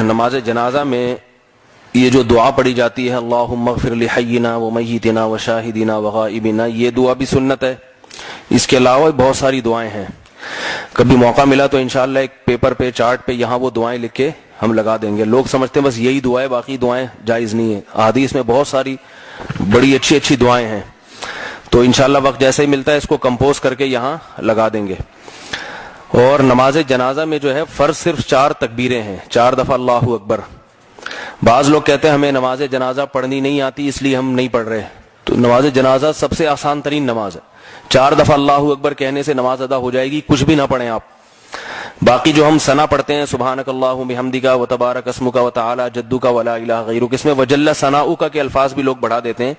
نماز جنازہ میں یہ جو دعا پڑھی جاتی ہے اللہم اغفر لحینا و میتنا و شاہدنا و غائبنا، یہ دعا بھی سنت ہے. اس کے علاوہ بہت ساری دعائیں ہیں. کبھی موقع ملا تو انشاءاللہ ایک پیپر پہ چارٹ پہ یہاں وہ دعائیں لکھ کے ہم لگا دیں گے. لوگ سمجھتے ہیں بس یہی دعائیں، باقی دعائیں جائز نہیں ہیں. احادیث میں بہت ساری بڑی اچھی اچھی دعائیں ہیں. تو انشاءاللہ وقت جیسے ہی ملتا ہے اس کو کمپوز کر کے یہاں لگا دیں گے. اور نماز جنازہ میں جو ہے فرض صرف 4 تکبیریں ہیں، 4 دفعہ اللہ اکبر. بعض لوگ کہتے ہیں ہمیں نماز جنازہ پڑھنی نہیں آتی اس لیے ہم نہیں پڑھ رہے. تو نماز جنازہ سب سے آسان ترین نماز ہے. 4 دفعہ اللہ اکبر کہنے سے نماز ادا ہو جائے گی، کچھ بھی نہ پڑھیں آپ. باقی جو ہم ثنا پڑھتے ہیں سبحانک اللہم بحمدک و تبارک اسمک و تعالی جدک ولا الہ غیرک، اس میں وجل ثناؤک کے الفاظ بھی لوگ بڑھا دیتے ہیں،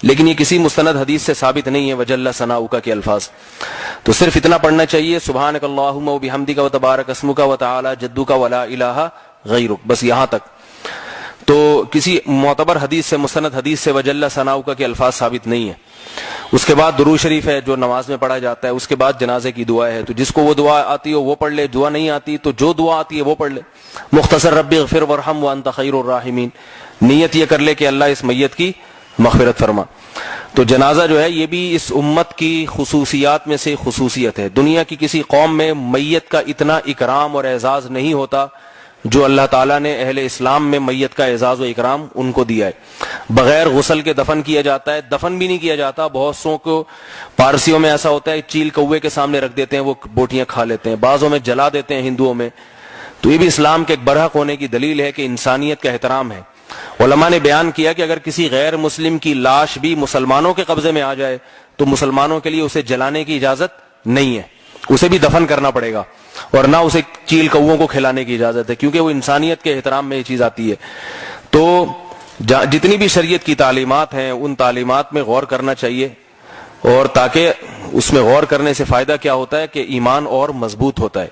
لیکن یہ کسی مستند حدیث سے ثابت نہیں ہے وجل ثناؤک کے الفاظ. تو صرف اتنا پڑھنا چاہیے سبحانک اللہم بحمدک و تبارک اسمک و تعالی جدک ولا الہ غیرک، بس یہاں تک. تو کسی معتبر حدیث سے، مستند حدیث سے وجل ثناؤک کے الفاظ ثابت نہیں ہے. اس کے بعد درود شریف ہے جو نماز میں پڑھا جاتا ہے. اس کے بعد جنازے کی دعا ہے، تو جس کو وہ دعا آتی ہو وہ پڑھ لے، دعا نہیں آتی تو جو دعا آتی ہے وہ پڑھ لے. مختصر رب اغفر وارحم وانت خیر الراحمین، نیت یہ کر لے کہ اللہ اس میت کی مغفرت فرما. تو جنازہ جو ہے یہ بھی اس امت کی خصوصیات میں سے خصوصیت ہے. دنیا کی کسی قوم میں میت کا اتنا اکرام اور اعزاز نہیں ہوتا جو اللہ تعالیٰ نے اہل اسلام میں میت کا اعزاز و اکرام ان کو دیا ہے. بغیر غسل کے دفن کیا جاتا ہے، دفن بھی نہیں کیا جاتا. بہت سو کو پارسیوں میں ایسا ہوتا ہے چیل کوے کے سامنے رکھ دیتے ہیں، وہ بوٹیاں کھا لیتے ہیں. بعضوں میں جلا دیتے ہیں ہندوؤں میں. تو یہ بھی اسلام کے ایک برحق ہونے کی دلیل ہے کہ انسانیت کا احترام ہے. علماء نے بیان کیا کہ اگر کسی غیر مسلم کی لاش بھی مسلمانوں کے قبضے میں آ جائے تو مسلمانوں کے لیے اسے جلانے کی اجازت نہیں ہے، اسے بھی دفن کرنا پڑے گا، اور نہ اسے چیل کووں کو کھلانے کی اجازت ہے، کیونکہ وہ انسانیت کے احترام میں یہ چیز آتی ہے. تو جتنی بھی شریعت کی تعلیمات ہیں ان تعلیمات میں غور کرنا چاہیے، اور تاکہ اس میں غور کرنے سے فائدہ کیا ہوتا ہے کہ ایمان اور مضبوط ہوتا ہے.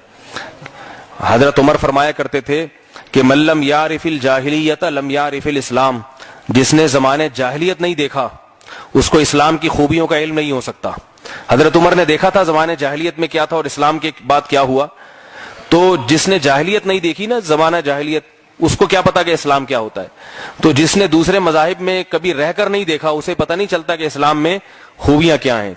حضرت عمر فرمایا کرتے تھے کہ من لم یعرف الجاہلیت لم یعرف الاسلام، جس نے زمانے جاہلیت نہیں دیکھا اس کو اسلام کی خوبیوں کا علم نہیں ہو سکتا. حضرت عمر نے دیکھا تھا زمانے جاہلیت میں کیا تھا اور اسلام کے بعد کیا ہوا. تو جس نے جاہلیت نہیں دیکھی نا، زمانہ جاہلیت، اس کو کیا پتا کہ اسلام کیا ہوتا ہے. تو جس نے دوسرے مذاہب میں کبھی رہ کر نہیں دیکھا اسے پتہ نہیں چلتا کہ اسلام میں خوبیاں کیا ہیں.